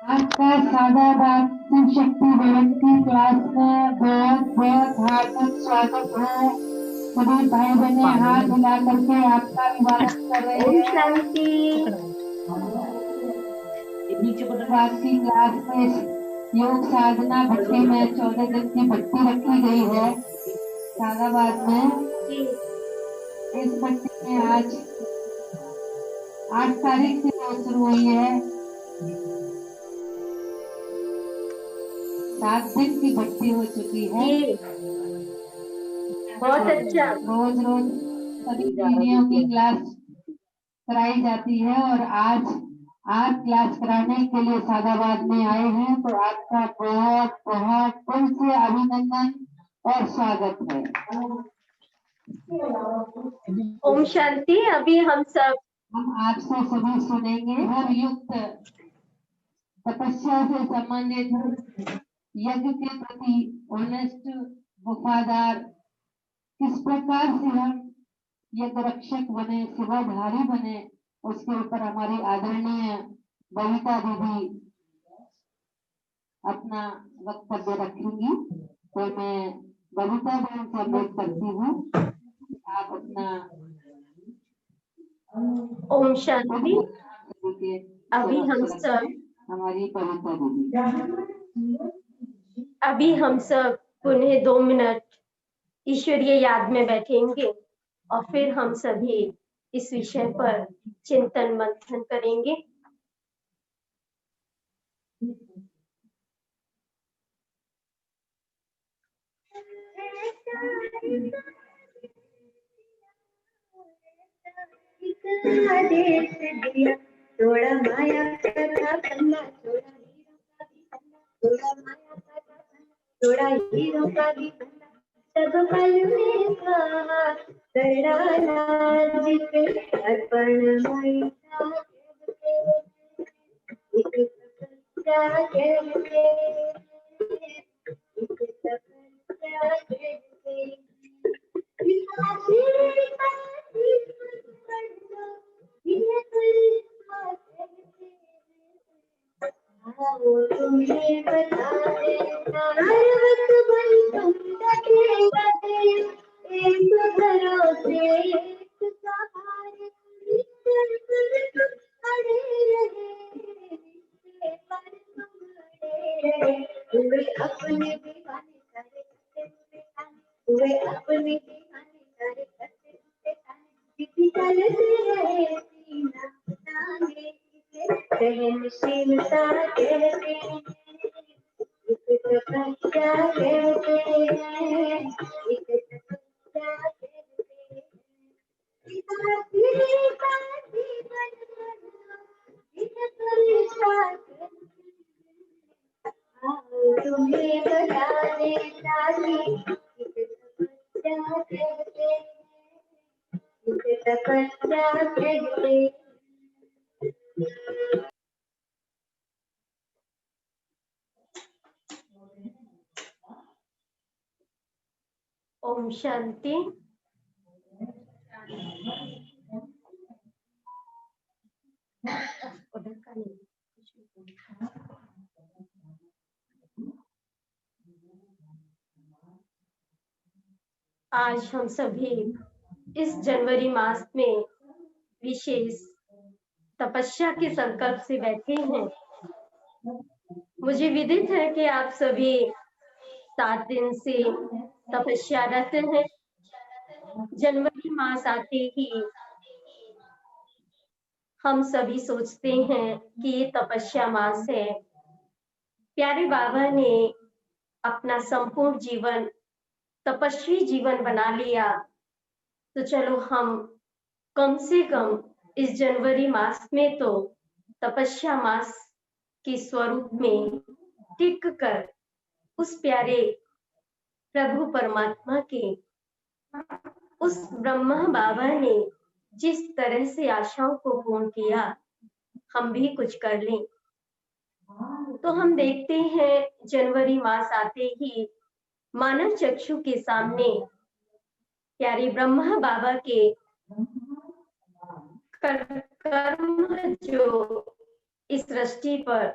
आपका सादा बात शक्ति भवन की क्लास में बहुत बहुत हार्दिक स्वागत है। सभी भाई बहने हाथ हिला करके आपका अभिवादन कर रहे ओम हैं। शांति। बात की क्लास में योग साधना भट्टी में 14 दिन की भट्टी रखी गई है सादाबाद में। जी इस भट्टी में आज 8 तारीख से योग शुरू हुई है। 7 दिन की भट्टी हो चुकी है। जी बहुत अच्छा। रोज रोज सभी दीदियों की क्लास कराई जाती है और आज आप क्लास कराने के लिए सादाबाद में आए हैं, तो आपका बहुत बहुत दिल से अभिनंदन और स्वागत है। ओम शांति। अभी हम सब हम आपसे सभी सुनेंगे हर युक्त तपस्या से संबंधित यज्ञ के प्रति ऑनेस्ट वफादार किस प्रकार से हम यज्ञ रक्षक बने, सेवाधारी बने, उसके ऊपर हमारी आदरणीय बबीता दीदी अपना वक्तव्य रखेंगी। तो मैं बबीता बहन से अनुरोध करती हूँ कि आप अपना ओम शांति। के अभी हम समक्ष सब रखें हमारी बबीता दीदी। अभी हम सब पुनः 2 मिनट ईश्वरीय याद में बैठेंगे और फिर हम सभी इस विषय पर चिंतन मंथन करेंगे। आदेश दिया थोड़ा माया कथा करना, थोड़ा माया कथा थोड़ा हीरो का भी सब पल में कहा करना जिसे अर्पण मैया एक तपस्या करके एक तपस्या करके तुम्हें बता देना हर वक्त बन तुम डटेगा एक भरोसे एक सहारे तुम अड़े रहे रिश्ते पर तुम अड़े रहे हुए अपने दीवाने करे हुए अपने दीवाने करे किसी चलते रहे सीना ताने सहनशीलता कहते हैं, एक तपस्या कहते हैं, एक तपस्या कहते हैं। पिता तेरे का जीवन मरना, इसे परेशान करते हैं। आओ तुम्हें बताने चाही, एक तपस्या कहते हैं, एक तपस्या कहते हैं। ओम शांति। आज हम सभी इस जनवरी मास में विशेष तपस्या के संकल्प से बैठे हैं। मुझे विदित है कि आप सभी 7 दिन से तपस्यारत हैं। जनवरी मास आते ही हम सभी सोचते हैं कि ये तपस्या मास है। प्यारे बाबा ने अपना संपूर्ण जीवन तपस्वी जीवन बना लिया, तो चलो हम कम से कम इस जनवरी मास में तो तपस्या मास के स्वरूप में टिक कर उस प्यारे प्रभु परमात्मा के उस ब्रह्मा बाबा ने जिस तरह से आशाओं को पूर्ण किया, हम भी कुछ कर लें। तो हम देखते हैं जनवरी मास आते ही मानव चक्षु के सामने प्यारे ब्रह्मा बाबा के कर्म जो इस सृष्टि पर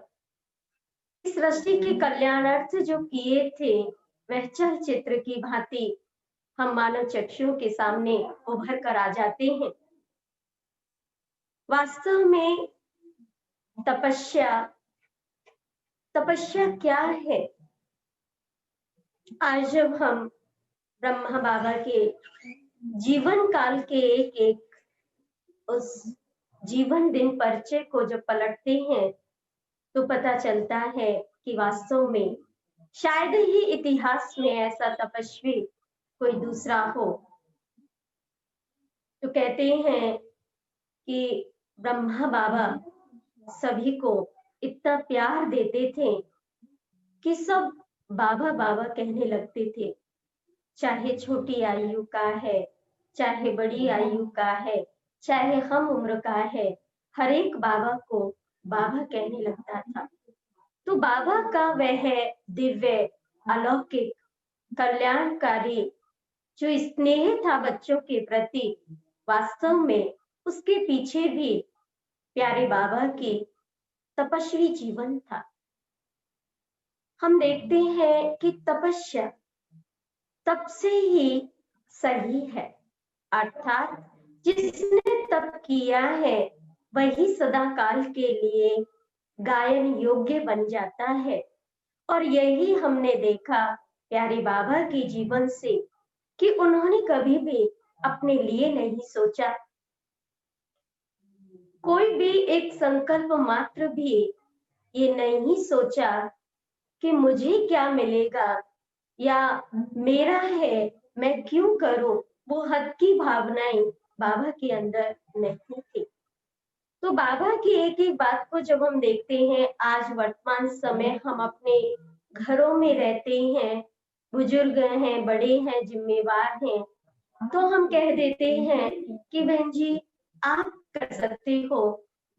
सृष्टि के कल्याणार्थ जो किए थे वह चलचित्र की भांति हम मानव चक्षुओं के सामने उभर कर आ जाते हैं। वास्तव में तपस्या क्या है? आज जब हम ब्रह्मा बाबा के जीवन काल के एक उस जीवन दिन परिचय को जब पलटते हैं तो पता चलता है कि वास्तव में शायद ही इतिहास में ऐसा तपस्वी कोई दूसरा हो। तो कहते हैं कि ब्रह्मा बाबा सभी को इतना प्यार देते थे कि सब बाबा बाबा कहने लगते थे, चाहे छोटी आयु का है, चाहे बड़ी आयु का है, चाहे हम उम्र का है, हर एक बाबा को बाबा कहने लगता था। तो बाबा का वह दिव्य अलौकिक कल्याणकारी जो स्नेह था बच्चों के प्रति, वास्तव में उसके पीछे भी प्यारे बाबा की तपस्वी जीवन था। हम देखते हैं कि तपस्या तप से ही सही है, अर्थात जिसने तप किया है वही सदा काल के लिए गायन योग्य बन जाता है। और यही हमने देखा प्यारे बाबा के जीवन से कि उन्होंने कभी भी अपने लिए नहीं सोचा, कोई भी एक संकल्प मात्र भी ये नहीं सोचा कि मुझे क्या मिलेगा या मेरा है मैं क्यों करूं। वो हद की भावनाएं बाबा के अंदर नहीं थी। तो बाबा की एक एक बात को जब हम देखते हैं, आज वर्तमान समय हम अपने घरों में रहते हैं, बुजुर्ग हैं, बड़े हैं, जिम्मेवार हैं, तो हम कह देते हैं कि बहन जी आप कर सकते हो,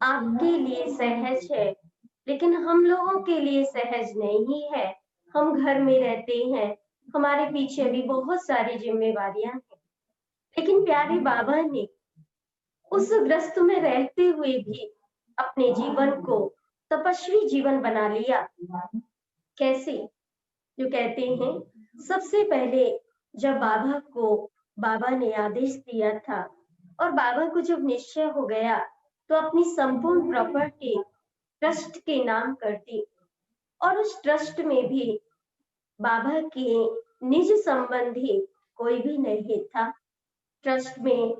आपके लिए सहज है, लेकिन हम लोगों के लिए सहज नहीं है। हम घर में रहते हैं, हमारे पीछे भी बहुत सारी जिम्मेवारियां हैं, लेकिन प्यारे बाबा ने उस ग्रस्त में रहते हुए भी अपने जीवन को तपस्वी जीवन बना लिया। कैसे? जो कहते हैं सबसे पहले जब बाबा ने आदेश दिया था और बाबा को जब निश्चय हो गया तो अपनी संपूर्ण प्रॉपर्टी ट्रस्ट के नाम कर दी। और उस ट्रस्ट में भी बाबा के निज संबंधी कोई भी नहीं था। ट्रस्ट में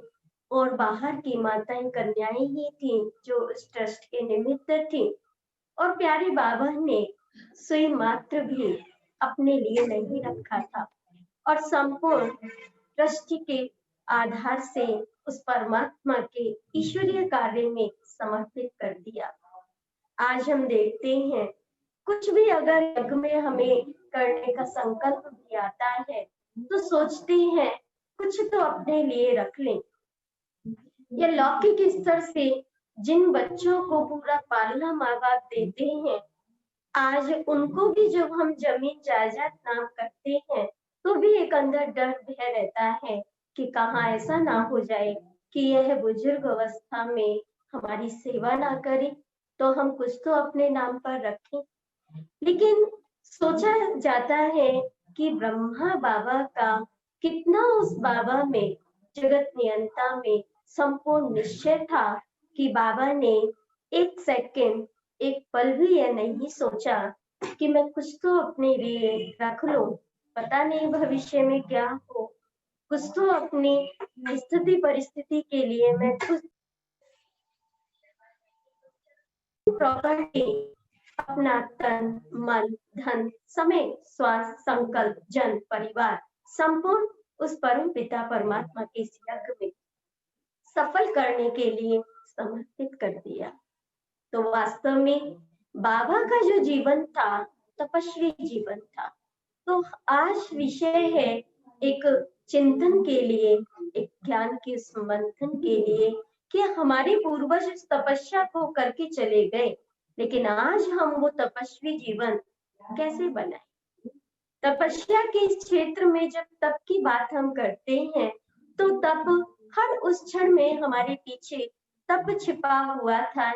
और बाहर की माताएं कन्याएं ही थी जो इस ट्रस्ट के निमित्त थी। और प्यारे बाबा ने सुई मात्र भी अपने लिए नहीं रखा था और संपूर्ण ट्रस्ट के आधार से उस परमात्मा के ईश्वरीय कार्य में समर्पित कर दिया। आज हम देखते हैं कुछ भी अगर यज्ञ में हमें करने का संकल्प भी आता है तो सोचते हैं कुछ तो अपने लिए रख लें। ये लौकिक स्तर से जिन बच्चों को पूरा पालना माँ बाप देते हैं, आज उनको भी जब हम जमीन जायदाद नाम करते हैं तो भी एक अंदर डर भय रहता है कि कहाँ ऐसा ना हो जाए कि यह बुजुर्ग अवस्था में हमारी सेवा ना करे, तो हम कुछ तो अपने नाम पर रखें। लेकिन सोचा जाता है कि ब्रह्मा बाबा का कितना उस बाबा में जगत नियंता में संपूर्ण निश्चय था कि बाबा ने एक सेकंड एक पल भी यह नहीं सोचा कि मैं कुछ तो अपने लिए रख लूं, पता नहीं भविष्य में क्या हो, कुछ तो अपनी स्थिति परिस्थिति के लिए मैं कुछ प्रॉपर्टी, अपना तन मन धन समय स्वास्थ्य संकल्प जन परिवार संपूर्ण उस परम पिता परमात्मा के यज्ञ में सफल करने के लिए समर्पित कर दिया। तो वास्तव में बाबा का जो जीवन था तपस्वी जीवन था। तो आज विषय है एक चिंतन के लिए, एक ज्ञान के मंथन के लिए कि हमारे पूर्वज इस तपस्या को करके चले गए, लेकिन आज हम वो तपस्वी जीवन कैसे बनाए। तपस्या के इस क्षेत्र में जब तप की बात हम करते हैं तो तप हर उस क्षण में हमारे पीछे तप छिपा हुआ था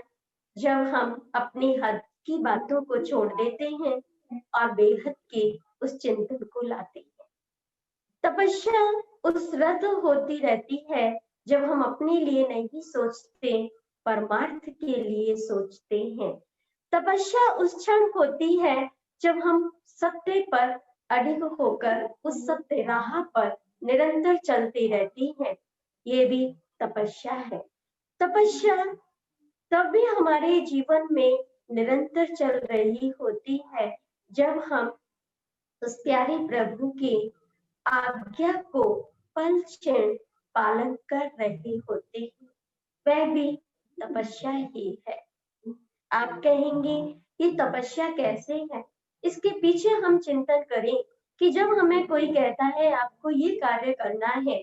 जब हम अपनी हद की बातों को छोड़ देते हैं और बेहद के उस चिंतन को लाते हैं। तपस्या उस रत होती रहती है जब हम अपने लिए नहीं सोचते, परमार्थ के लिए सोचते हैं। तपस्या उस क्षण होती है जब हम सत्य पर अडिग होकर उस सत्य राह पर निरंतर चलते रहती हैं। ये भी तपस्या है। तपस्या तब भी हमारे जीवन में निरंतर चल रही होती है जब हम उस प्यारे प्रभु की आज्ञा को पल क्षण पालन कर रहे होते हैं। वह भी तपस्या ही है। आप कहेंगे ये तपस्या कैसे है? इसके पीछे हम चिंतन करें कि जब हमें कोई कहता है आपको ये कार्य करना है,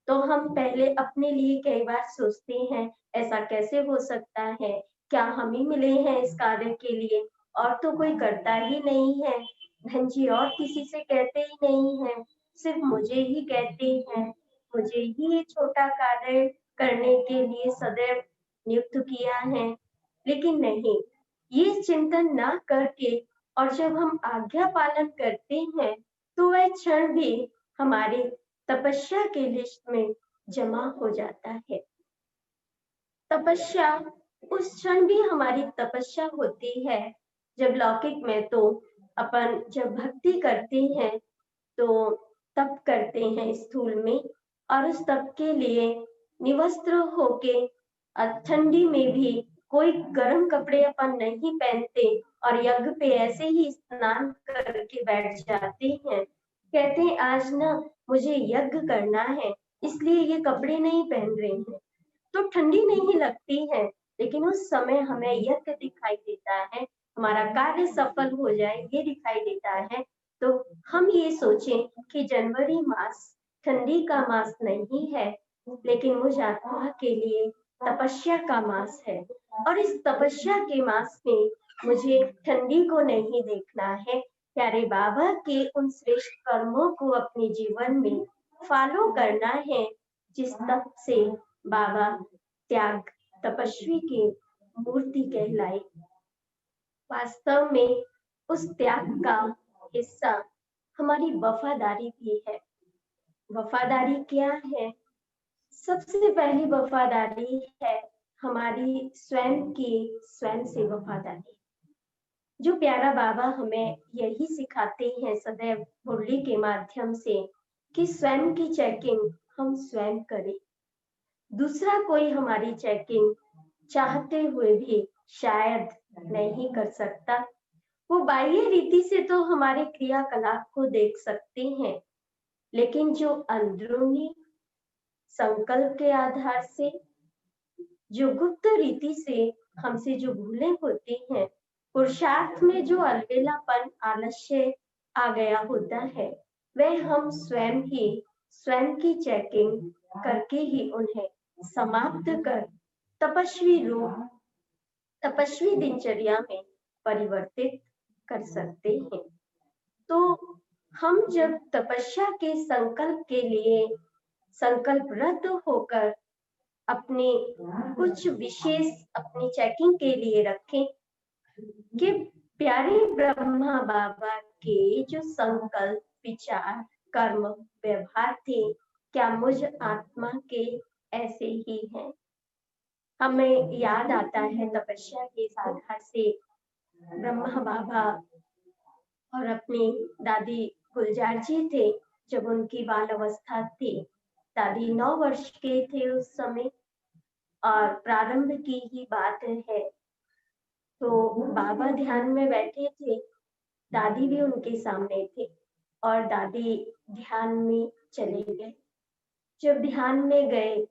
तो हम पहले अपने लिए कई बार सोचते हैं ऐसा कैसे हो सकता है, क्या हम ही मिले हैं इस कार्य के लिए, और तो कोई करता ही नहीं है, बहन जी और किसी से कहते ही नहीं है, सिर्फ मुझे ही कहते हैं, मुझे ही ये छोटा कार्य करने के लिए सदैव नियुक्त किया है। लेकिन नहीं, ये चिंतन ना करके और जब हम आज्ञा पालन करते हैं तो वह क्षण भी हमारी तपस्या के लिस्ट में जमा हो जाता है। तपस्या उस क्षण भी हमारी तपस्या होती है जब लौकिक में तो अपन जब भक्ति करते हैं तो तप करते हैं स्थूल में, और उस तप के लिए निवस्त्र होके ठंडी में भी कोई गर्म कपड़े अपन नहीं पहनते और यज्ञ पे ऐसे ही स्नान करके बैठ जाते हैं। कहते हैं आज ना मुझे यज्ञ करना है इसलिए ये कपड़े नहीं पहन रहे हैं, तो ठंडी नहीं लगती है, लेकिन उस समय हमें यज्ञ दिखाई देता है, हमारा कार्य सफल हो जाए ये दिखाई देता है। तो हम ये सोचें कि जनवरी मास ठंडी का मास नहीं है, लेकिन मुझ आत्मा के लिए तपस्या का मास है, और इस तपस्या के मास में मुझे ठंडी को नहीं देखना है, प्यारे बाबा के उन श्रेष्ठ कर्मों को अपने जीवन में फॉलो करना है जिस तप से बाबा त्याग तपस्वी की मूर्ति कहलाई। वास्तव में उस त्याग का हिस्सा हमारी वफादारी भी है। वफादारी क्या है? सबसे पहली वफादारी है हमारी स्वयं की स्वयं से वफादारी। जो प्यारा बाबा हमें यही सिखाते हैं सदैव मुरली के माध्यम से कि स्वयं की चेकिंग हम स्वयं करें, दूसरा कोई हमारी चेकिंग चाहते हुए भी शायद नहीं कर सकता। वो बाह्य रीति से तो हमारे क्रियाकलाप को देख सकते हैं, लेकिन जो अंदरूनी संकल्प के आधार से जो गुप्त रीति से हमसे जो भूलें होती हैं, पुरुषार्थ में जो अलबेलापन आलस्य आ गया होता है, वह हम स्वयं ही स्वयं की चेकिंग करके ही उन्हें समाप्त कर तपस्वी रूप तपस्वी दिनचर्या में परिवर्तित कर सकते हैं। तो हम जब तपस्या के संकल्प के लिए संकल्परत होकर अपने कुछ विशेष अपनी चेकिंग के लिए रखें कि प्यारे ब्रह्मा बाबा के जो संकल्प विचार कर्म व्यवहार थे क्या मुझ आत्मा के ऐसे ही हैं। हमें याद आता है तपस्या के आधार से ब्रह्मा बाबा और अपनी दादी गुलजार जी थे, जब उनकी बाल अवस्था थी, दादी 9 वर्ष के थे उस समय और प्रारंभ की ही बात है। तो बाबा ध्यान में बैठे थे, दादी भी उनके सामने थे और दादी ध्यान में चले गए। जब ध्यान में गए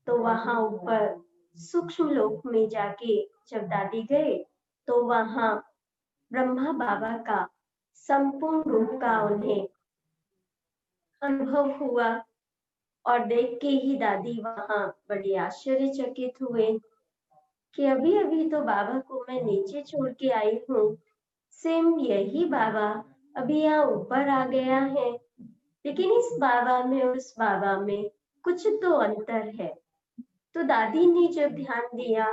तो वहां ऊपर सूक्ष्म लोक में जाके जब दादी गए तो वहां ब्रह्मा बाबा का संपूर्ण रूप का उन्हें अनुभव हुआ और देख के ही दादी वहां बड़ी आश्चर्यचकित हुए कि अभी अभी तो बाबा को मैं नीचे छोड़ के आई हूँ, सेम यही बाबा अभी यहाँ ऊपर आ गया है, लेकिन इस बाबा में उस बाबा में कुछ तो अंतर है। तो दादी ने जब ध्यान दिया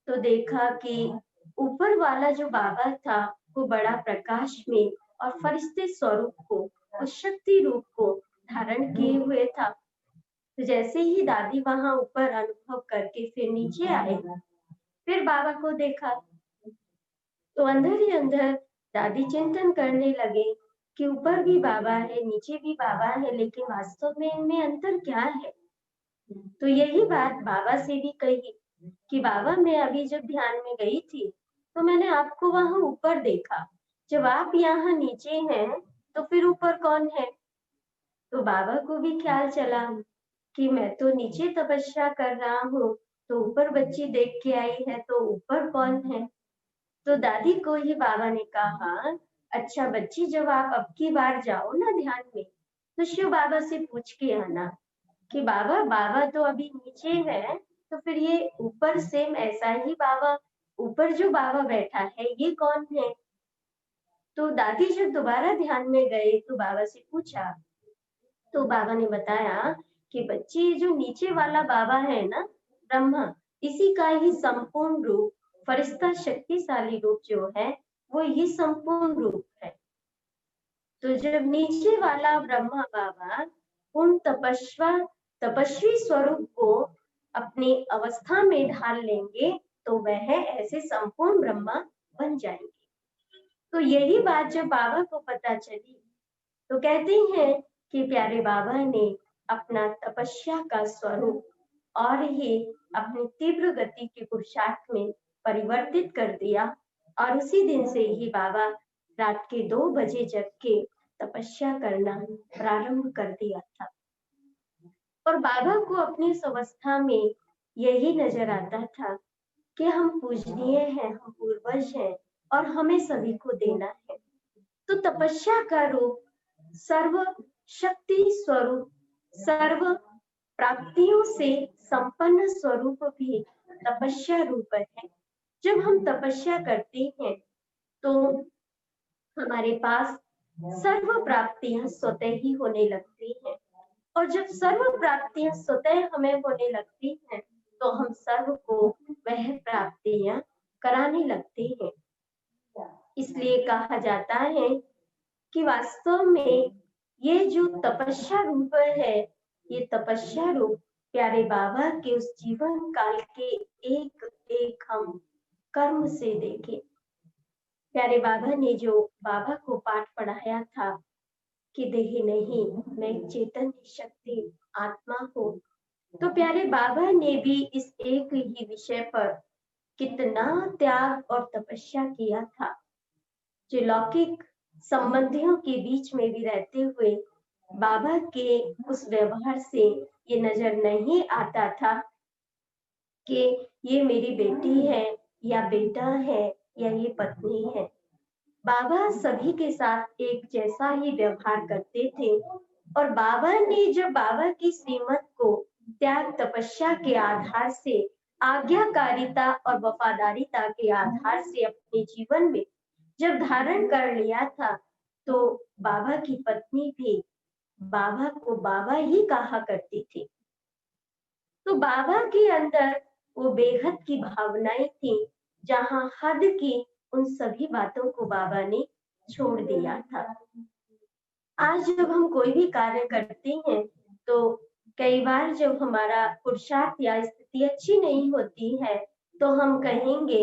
तो देखा कि ऊपर वाला जो बाबा था वो बड़ा प्रकाश में और फरिश्ते स्वरूप को, उस शक्ति रूप को धारण किए हुए था। तो जैसे ही दादी वहां ऊपर अनुभव करके फिर नीचे आए, फिर बाबा को देखा, तो अंदर ही अंदर दादी चिंतन करने लगे कि ऊपर भी बाबा है, नीचे भी बाबा है, लेकिन वास्तव में इनमें अंतर क्या है। तो यही बात बाबा से भी कही कि बाबा, मैं अभी जब ध्यान में गई थी तो मैंने आपको वहां ऊपर देखा, जब आप यहाँ नीचे हैं तो फिर ऊपर कौन है। तो बाबा को भी ख्याल चला कि मैं तो नीचे तपस्या कर रहा हूँ, तो ऊपर बच्ची देख के आई है, तो ऊपर कौन है। तो दादी को ही बाबा ने कहा, अच्छा बच्ची, जब आप अब की बार जाओ ना ध्यान में, तो शिव बाबा से पूछ के आना कि बाबा, बाबा तो अभी नीचे है, तो फिर ये ऊपर सेम ऐसा ही बाबा, ऊपर जो बाबा बैठा है ये कौन है। तो दादी जब दोबारा ध्यान में गए तो बाबा से पूछा, तो बाबा ने बताया कि बच्ची, जो नीचे वाला बाबा है ना, ब्रह्मा, इसी का ही संपूर्ण रूप, फरिश्ता शक्तिशाली रूप जो है वो ही संपूर्ण रूप है। तो जब नीचे वाला ब्रह्मा बाबा उन तपस्वी स्वरूप को अपनी अवस्था में ढाल लेंगे तो वह ऐसे संपूर्ण ब्रह्मा बन जाएंगे। तो यही बात जब बाबा को पता चली तो कहते हैं कि प्यारे बाबा ने अपना तपस्या का स्वरूप और ही अपनी तीव्र गति के पुरुषार्थ में परिवर्तित कर दिया, और उसी दिन से ही बाबा रात के 2 बजे जग के तपस्या करना प्रारंभ कर दिया था। और बाबा को अपनी इस अवस्था में यही नजर आता था कि हम पूजनीय हैं, हम पूर्वज हैं और हमें सभी को देना है। तो तपस्या का रूप सर्व शक्ति स्वरूप, सर्व प्राप्तियों से संपन्न स्वरूप भी तपस्या रूप है। जब हम तपस्या करते हैं तो हमारे पास सर्व प्राप्तियां स्वतः ही होने लगती हैं, और जब सर्व प्राप्तियां स्वतः हमें होने लगती हैं तो हम सर्व को वह प्राप्तियां कराने लगते हैं। इसलिए कहा जाता है कि वास्तव में ये जो तपस्या रूप है, ये तपस्या रूप प्यारे बाबा के उस जीवन काल के एक एक हम कर्म से देखें। प्यारे बाबा ने जो बाबा को पाठ पढ़ाया था कि देह नहीं, मैं चेतन शक्ति आत्मा हूँ, तो प्यारे बाबा ने भी इस एक ही विषय पर कितना त्याग और तपस्या किया था। जो लौकिक संबंधियों के बीच में भी रहते हुए बाबा के उस व्यवहार से ये नजर नहीं आता था कि ये मेरी बेटी है या बेटा है या ये पत्नी है। बाबा सभी के साथ एक जैसा ही व्यवहार करते थे, और बाबा ने जब बाबा की श्रीमत को त्याग तपस्या के आधार से, आज्ञाकारिता और वफादारिता के आधार से अपने जीवन में जब धारण कर लिया था, तो बाबा की पत्नी भी बाबा को बाबा ही कहा करती थी। तो बाबा के अंदर वो बेहद की भावनाएं थी, जहां हद की उन सभी बातों को बाबा ने छोड़ दिया था। आज जब हम कोई भी कार्य करते हैं तो कई बार जब हमारा पुरुषार्थ या स्थिति अच्छी नहीं होती है तो हम कहेंगे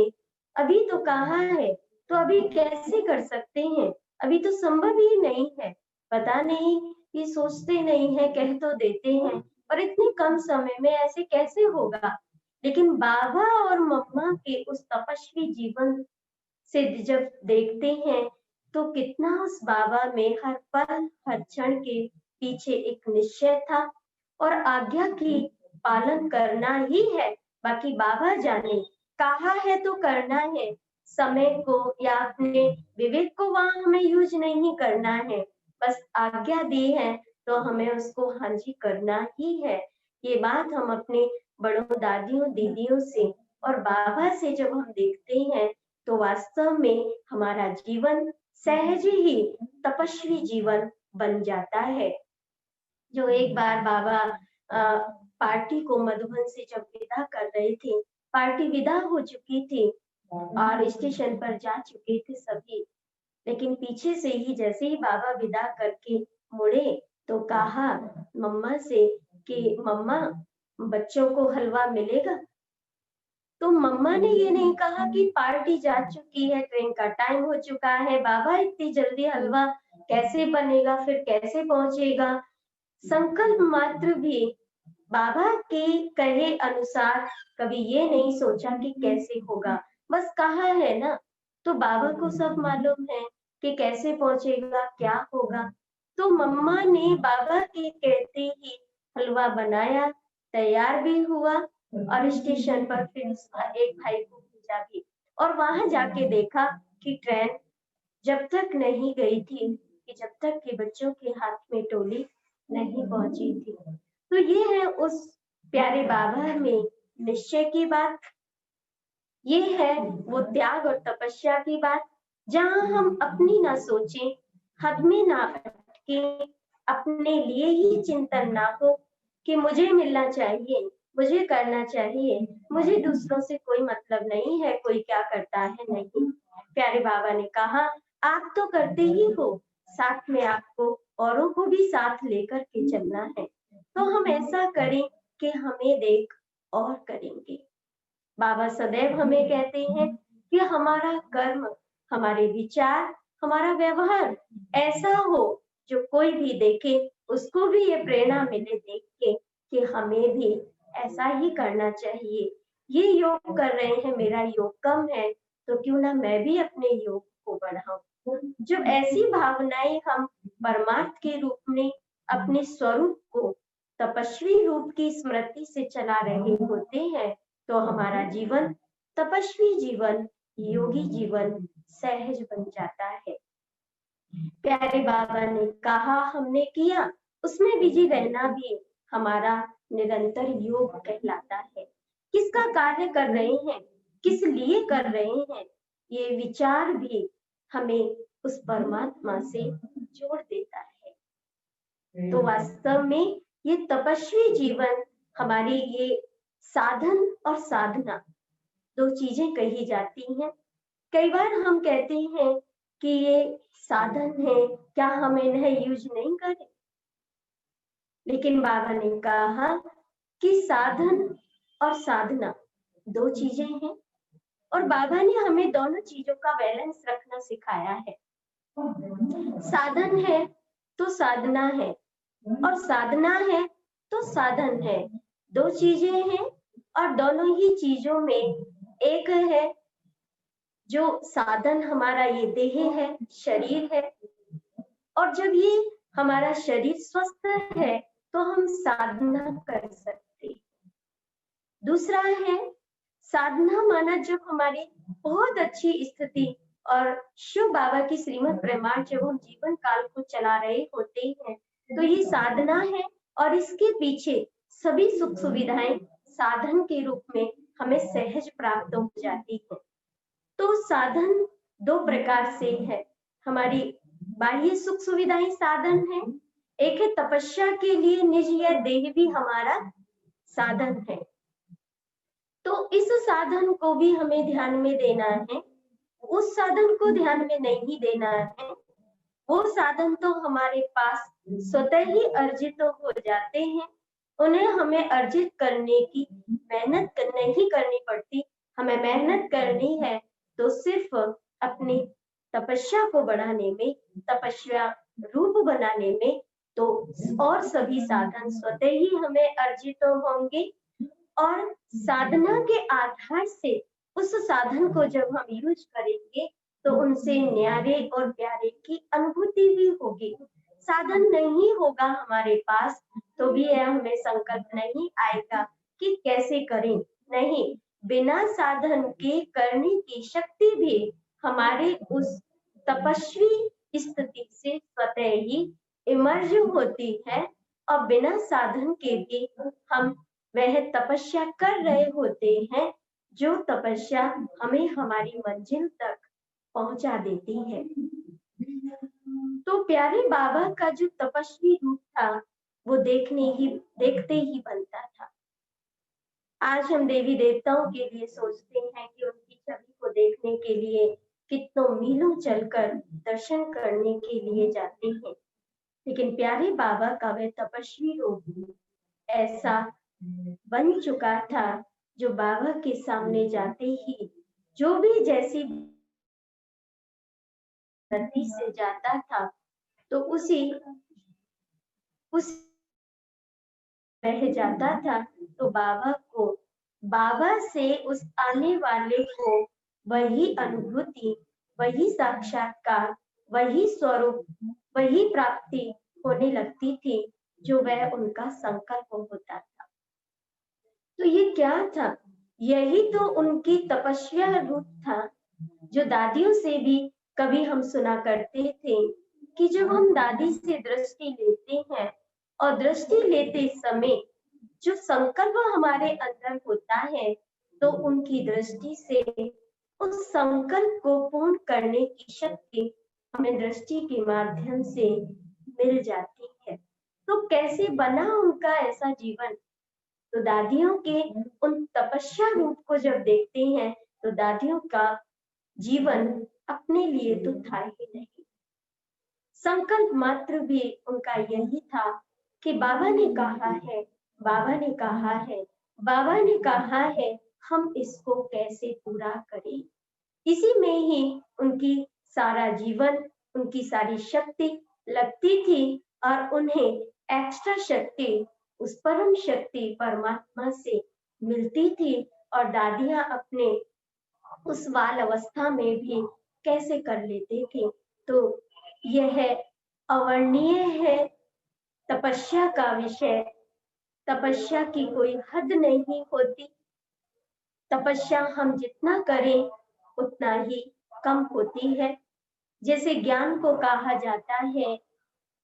अभी तो कहाँ है, तो अभी कैसे कर सकते हैं, अभी तो संभव ही नहीं है, पता नहीं, ये सोचते नहीं है, कह तो देते हैं पर इतने कम समय में ऐसे कैसे होगा। लेकिन बाबा और मम्मा के उस तपस्वी जीवन से जब देखते हैं तो कितना उस बाबा में हर पल हर क्षण के पीछे एक निश्चय था, और आज्ञा की पालन करना ही है, बाकी बाबा जाने कहा है तो करना है। समय को या अपने विवेक को वहां हमें यूज नहीं करना है, बस आज्ञा दी है तो हमें उसको हाँ जी करना ही है। ये बात हम अपने बड़ों, दादियों, दीदियों से और बाबा से जब हम देखते हैं तो वास्तव में हमारा जीवन सहज ही तपस्वी जीवन बन जाता है। जो एक बार बाबा पार्टी को मधुबन से जब विदा कर रहे थे, पार्टी विदा हो चुकी थी, और स्टेशन पर जा चुके थे सभी, लेकिन पीछे से ही जैसे ही बाबा विदा करके मुड़े तो कहा मम्मा से कि मम्मा बच्चों को हलवा मिलेगा। तो मम्मा ने ये नहीं कहा कि पार्टी जा चुकी है, ट्रेन का टाइम हो चुका है, बाबा इतनी जल्दी हलवा कैसे बनेगा, फिर कैसे पहुंचेगा। संकल्प मात्र भी बाबा के कहे अनुसार कभी ये नहीं सोचा कि कैसे होगा, बस कहा है ना, तो बाबा को सब मालूम है कि कैसे पहुंचेगा, क्या होगा। तो मम्मा ने बाबा के कहते ही हलवा बनाया, तैयार भी हुआ और स्टेशन पर फिर उसका एक भाई को भेजा भी, और वहां जाके देखा कि ट्रेन जब तक नहीं गई थी कि जब तक कि बच्चों के हाथ में टोली नहीं पहुंची थी। तो ये है उस प्यारे बाबा में निश्चय की बात, ये है वो त्याग और तपस्या की बात, जहां हम अपनी ना सोचें, हद में ना अटके, अपने लिए ही चिंतन ना हो कि मुझे मिलना चाहिए, मुझे करना चाहिए, मुझे दूसरों से कोई मतलब नहीं है, कोई क्या करता है नहीं। प्यारे बाबा ने कहा आप तो करते ही हो, साथ में आपको औरों को भी साथ लेकर के चलना है, तो हम ऐसा करें कि हमें देख और करेंगे। बाबा सदैव हमें कहते हैं कि हमारा कर्म, हमारे विचार, हमारा व्यवहार ऐसा हो जो कोई भी देखे उसको भी ये प्रेरणा मिले देख के कि हमें भी ऐसा ही करना चाहिए। ये योग कर रहे हैं, मेरा योग कम है, तो क्यों ना मैं भी अपने योग को बढ़ाऊं। जब ऐसी भावनाएं हम परमार्थ के रूप में अपने स्वरूप को तपस्वी रूप की स्मृति से चला रहे होते हैं, तो हमारा जीवन तपस्वी जीवन, योगी जीवन सहज बन जाता है। प्यारे बाबा ने कहा हमने किया, उसमें बिजी रहना भी हमारा निरंतर योग कहलाता है। किसका कार्य कर रहे हैं, किस लिए कर रहे हैं, ये विचार भी हमें उस परमात्मा से जोड़ देता है। तो वास्तव में ये तपस्वी जीवन, हमारी ये साधन और साधना दो चीजें कही जाती हैं। कई बार हम कहते हैं कि ये साधन है, क्या हम इन्हें यूज नहीं करें, लेकिन बाबा ने कहा कि साधन और साधना दो चीजें हैं, और बाबा ने हमें दोनों चीजों का बैलेंस रखना सिखाया है। साधन है तो साधना है, और साधना है तो साधन है, दो चीजें हैं, और दोनों ही चीजों में एक है जो साधन हमारा ये देह है, शरीर है, और जब ये हमारा शरीर स्वस्थ है तो हम साधना कर सकते। दूसरा है साधना माना जब हमारी बहुत अच्छी स्थिति और शिव बाबा की श्रीमद् प्रमाण जब हम जीवन काल को चला रहे होते हैं, तो ये साधना है, और इसके पीछे सभी सुख सुविधाएं साधन के रूप में हमें सहज प्राप्त हो जाती है। तो साधन दो प्रकार से है, हमारी बाह्य सुख सुविधाएं साधन है, एक है तपस्या के लिए निज या देह भी हमारा साधन है। तो इस साधन को भी हमें ध्यान में देना है, उस साधन को ध्यान में नहीं देना है। वो साधन तो हमारे पास स्वतः ही अर्जित हो जाते हैं, उन्हें हमें अर्जित करने की मेहनत नहीं करनी पड़ती। हमें मेहनत करनी है तो सिर्फ अपनी तपस्या को बढ़ाने में, तपस्या रूप बनाने में, तो और सभी साधन स्वतः ही हमें अर्जित होंगे, और साधना के आधार से उस साधन को जब हम यूज करेंगे तो उनसे न्यारे और प्यारे की अनुभूति भी होगी। साधन नहीं होगा हमारे पास तो भी हमें संकल्प नहीं आएगा कि कैसे करें, नहीं, बिना साधन के करने की शक्ति भी हमारे उस तपस्वी स्थिति से स्वतः ही इमर्ज होती है, और बिना साधन के भी हम वह तपस्या कर रहे होते हैं जो तपस्या हमें हमारी मंजिल तक पहुंचा देती है। तो प्यारे बाबा का जो तपस्वी रूप था वो देखते ही बनता था। आज हम देवी देवताओं के लिए सोचते हैं कि उनकी छवि को देख देखने के लिए कितनों मीलों चलकर दर्शन करने के लिए जाते हैं। लेकिन प्यारे बाबा का वह तपस्वी रूप ऐसा बन चुका था जो बाबा के सामने जाते ही जो भी जैसी गति से जाता था तो उस रह जाता था, तो बाबा से उस आने वाले को वही अनुभूति, वही साक्षात्कार, वही स्वरूप, वही प्राप्ति होने लगती थी जो वह उनका संकल्प होता था। तो ये क्या था? यही तो उनकी तपस्या रूप था, जो दादियों से भी कभी हम सुना करते थे कि जब हम दादी से दृष्टि लेते हैं और दृष्टि लेते समय जो संकल्प हमारे अंदर होता है, तो उनकी दृष्टि से उस संकल्प को पूर्ण करने की शक्ति हमें दृष्टि के माध्यम से मिल जाती है। तो कैसे बना उनका ऐसा जीवन? तो दादियों के उन तपस्या रूप को जब देखते हैं तो दादियों का जीवन अपने लिए तो था ही नहीं। संकल्प मात्र भी उनका यही था कि बाबा ने कहा है, बाबा ने कहा है, बाबा ने कहा है, हम इसको कैसे पूरा करें। इसी में ही उनकी सारा जीवन, उनकी सारी शक्ति लगती थी और उन्हें एक्स्ट्रा शक्ति उस परम शक्ति परमात्मा से मिलती थी। और दादियां अपने उस बाल अवस्था में भी कैसे कर लेते थे। तो यह अवर्णनीय है तपस्या का विषय। तपस्या की कोई हद नहीं होती। तपस्या हम जितना करें उतना ही कम होती है। जैसे ज्ञान को कहा जाता है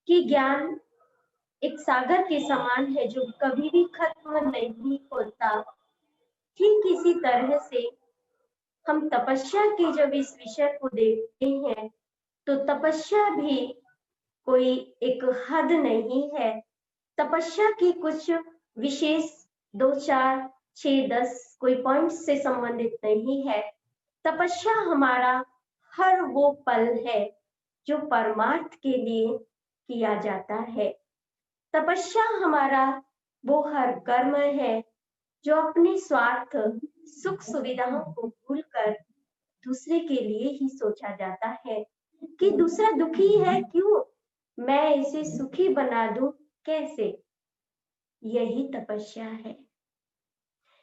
कि ज्ञान एक सागर के समान है जो कभी भी खत्म नहीं होता। ठीक इसी तरह से हम तपस्या के जब इस विषय को देखते हैं तो तपस्या भी कोई एक हद नहीं है। तपस्या की कुछ विशेष 2, 4, 6, 10 कोई पॉइंट से संबंधित नहीं है। तपस्या हमारा हर वो पल है जो परमार्थ के लिए किया जाता है। तपस्या हमारा वो हर कर्म है जो अपने स्वार्थ, सुख सुविधाओं को भूलकर दूसरे के लिए ही सोचा जाता है कि दूसरा दुखी है क्यों, मैं इसे सुखी बना दूं कैसे। यही तपस्या है।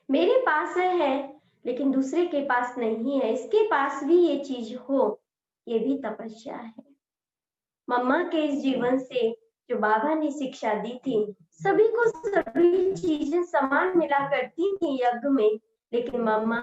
मेरे पास है लेकिन दूसरे के पास नहीं है, इसके पास भी ये चीज हो, ये भी तपस्या है। मम्मा के इस जीवन से जो बाबा ने शिक्षा दी थी, सभी को सभी चीजें समान मिला करती थी यज्ञ में, लेकिन मम्मा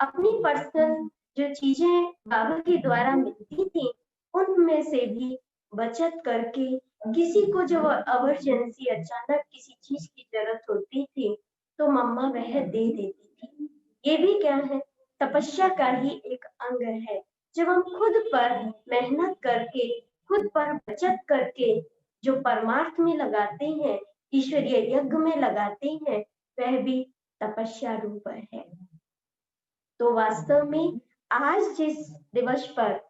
अपनी पर्सनल जो चीजें बाबा के द्वारा मिलती थी उनमें से भी बचत करके किसी को जो इमरजेंसी अचानक किसी चीज की जरूरत होती थी तो मम्मा वह दे देती थी। ये भी क्या है? तपस्या का ही एक अंग है। जब हम खुद पर मेहनत करके, खुद पर बचत करके जो परमार्थ में लगाते हैं, ईश्वरीय यज्ञ में लगाते हैं, वह भी तपस्या रूप है। तो वास्तव में आज जिस दिवस पर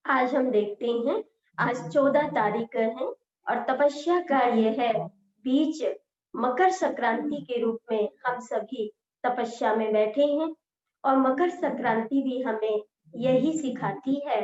आज हम देखते हैं, आज 14 तारीख है और तपस्या का यह है बीच मकर संक्रांति के रूप में हम सभी तपस्या में बैठे हैं। और मकर संक्रांति भी हमें यही सिखाती है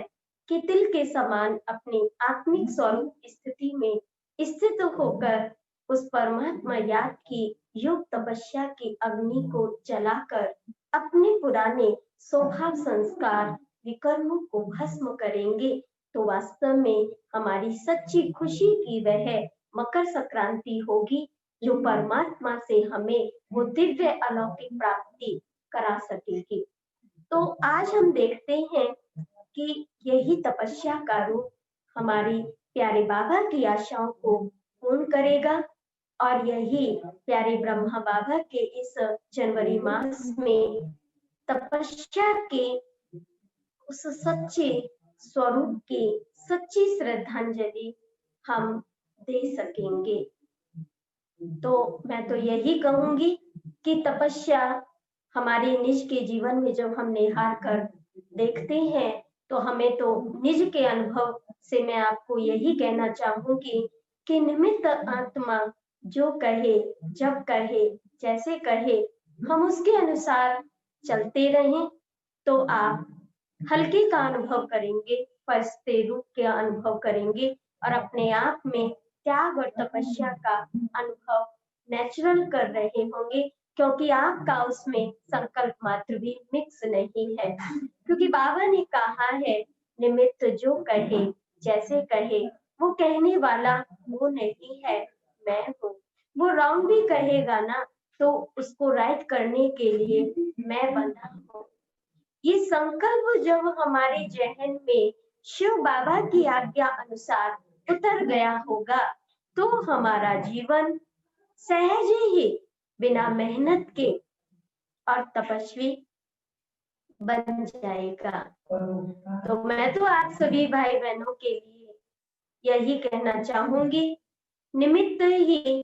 कि तिल के समान अपनी आत्मिक स्वरूप स्थिति में स्थित होकर उस परमात्मा याद की योग तपस्या की अग्नि को जलाकर अपने पुराने स्वभाव संस्कार विकर्मों को भस्म करेंगे तो वास्तव में हमारी सच्ची खुशी की वह मकर संक्रांति होगी जो परमात्मा से हमें वो दिव्य अलौकिक प्राप्ति करा सकेगी। तो आज हम देखते हैं कि यही तपस्या का रूप हमारी प्यारे बाबा की आशाओं को पूर्ण करेगा। और यही प्यारे ब्रह्मा बाबा के इस जनवरी मास में तपस्या के उस सच्चे स्वरूप की सच्ची श्रद्धांजलि हम दे सकेंगे। तो मैं तो यही कहूंगी कि तपस्या हमारे निज के जीवन में जब हम निहार कर देखते हैं तो हमें तो निज के अनुभव से मैं आपको यही कहना चाहूंगी कि निमित्त आत्मा जो कहे, जब कहे, जैसे कहे, हम उसके अनुसार चलते रहें तो आप हल्के का अनुभव करेंगे, फरिश्ते रूप के अनुभव करेंगे और अपने आप में त्याग और तपस्या का अनुभव नेचुरल कर रहे होंगे, क्योंकि आपका उसमें संकल्प मात्र भी मिक्स नहीं है। क्योंकि बाबा ने कहा है, निमित्त जो कहे, जैसे कहे, वो कहने वाला वो नहीं है, मैं हूँ। वो रॉन्ग भी कहेगा ना तो उसको राइट करने के लिए मैं बना हूँ। ये संकल्प जब हमारे जहन में शिव बाबा की आज्ञा अनुसार उतर गया होगा तो हमारा जीवन सहज ही बिना मेहनत के और तपस्वी बन जाएगा। तो मैं तो आप सभी भाई बहनों के लिए यही कहना चाहूंगी, निमित्त ही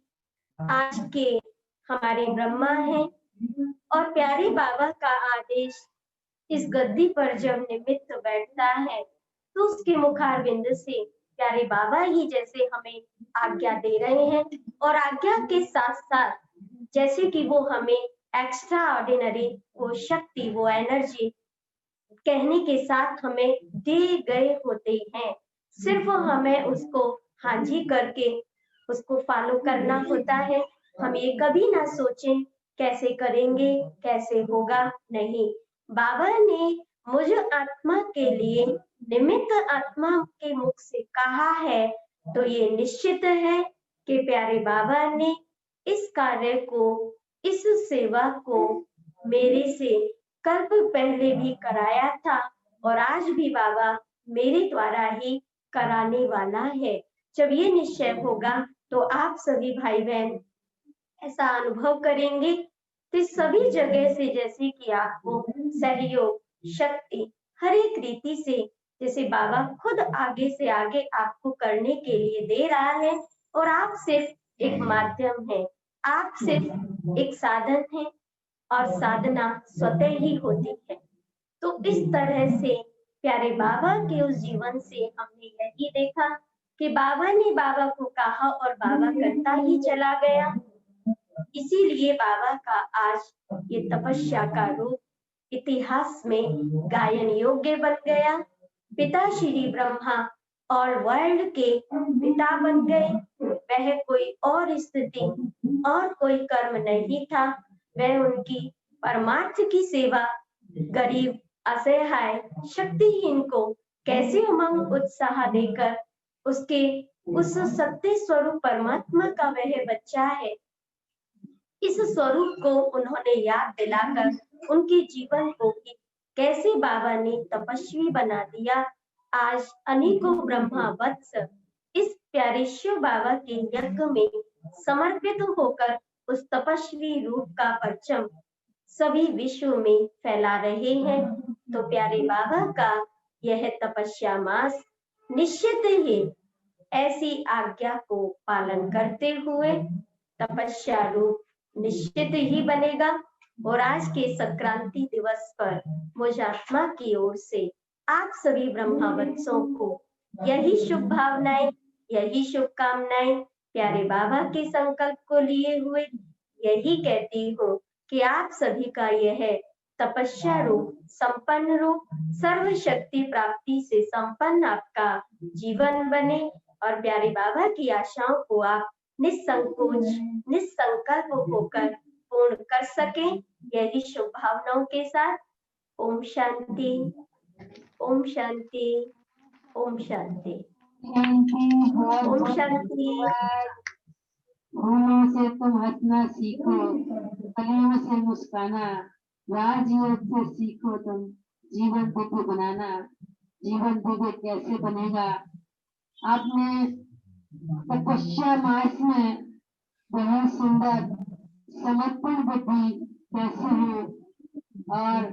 आज के हमारे ब्रह्मा हैं और प्यारे बाबा का आदेश इस गद्दी पर जब निमित्त बैठता है तो उसके मुखारविंद से प्यारे बाबा ही जैसे हमें आज्ञा दे रहे हैं और आज्ञा के साथ साथ जैसे कि वो हमें एक्स्ट्रा ऑर्डिनरी वो शक्ति, वो एनर्जी कहने के साथ हमें दे गए होते हैं। सिर्फ हमें उसको हाँ जी करके उसको फॉलो करना होता है। हम ये कभी ना सोचें कैसे करेंगे, कैसे होगा, नहीं। बाबा ने मुझ आत्मा के लिए निमित्त आत्मा के मुख से कहा है तो ये निश्चित है कि प्यारे बाबा ने इस कार्य को, इस सेवा को मेरे से कल्प पहले भी कराया था और आज भी बाबा मेरे द्वारा ही कराने वाला है। जब ये निश्चय होगा तो आप सभी भाई बहन ऐसा अनुभव करेंगे तो सभी जगह से जैसे कि आपको सहयोग, शक्ति हर एक रीति से जैसे बाबा खुद आगे से आगे आपको करने के लिए दे रहा है और आप सिर्फ एक माध्यम है, आप सिर्फ एक साधन है और साधना स्वतः ही होती है। तो इस तरह से प्यारे बाबा के उस जीवन से हमने यही देखा कि बाबा ने बाबा को कहा और बाबा करता ही चला गया। इसीलिए बाबा का आज ये तपस्या का रूप इतिहास में गायन योग्य बन गया। पिता श्री ब्रह्मा और वर्ल्ड के पिता बन गए। वह कोई और स्थिति और कोई कर्म नहीं था, वह उनकी परमार्थ की सेवा गरीब, असहाय, शक्तिहीन को कैसे उमंग उत्साह देकर उसके उस सत्य स्वरूप परमात्मा का वह बच्चा है, इस स्वरूप को उन्होंने याद दिलाकर उनके जीवन को भी कैसे बाबा ने तपस्वी बना दिया। आज अनेकों ब्रह्मा वत्स इस प्यारे शिव बाबा के यज्ञ में समर्पित होकर उस तपस्वी रूप का परचम सभी विश्व में फैला रहे हैं। तो प्यारे बाबा का यह तपस्या मास निश्चित ही ऐसी आज्ञा को पालन करते हुए तपस्या रूप निश्चित ही बनेगा। और आज के संक्रांति दिवस पर मुझ आत्मा की ओर से आप सभी ब्रह्मा वत्सों को यही शुभ भावनाएं, यही शुभकामनाएं प्यारे बाबा के संकल्प को लिए हुए यही कहती हूँ कि आप सभी का यह तपस्या रूप, संपन्न रूप, सर्व शक्ति प्राप्ति से संपन्न आपका जीवन बने और प्यारे बाबा की आशाओं को आप निसंकोच, निसंकल्प होकर पूर्ण कर सके, यही शुभ भावनाओं के साथ ओम शांति, ओम शांति, ओम शांति, ओम शांति। भूलों से तुम हंसना सीखो, कलियों से मुस्काना, राजयोग से सीखो तुम जीवन दिव्य बनाना। जीवन दिव्य कैसे बनेगा? आपने तपस्या मास में बहुत सुंदर समर्पण बुद्धि कैसे हो और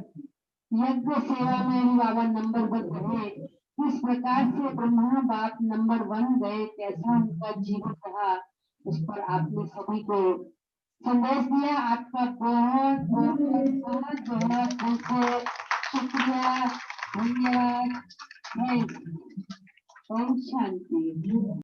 यज्ञ सेवा में भी बाबा नंबर 1 रहे, किस प्रकार से ब्रह्मा बाप नंबर 1 गए, कैसा उनका जीवन रहा, उस पर आपने सभी को संदेश दिया। आपका बहुत बहुत बहुत बहुत बहुत शुक्रिया। धन्यवाद। थैंक्स। ओम शांति।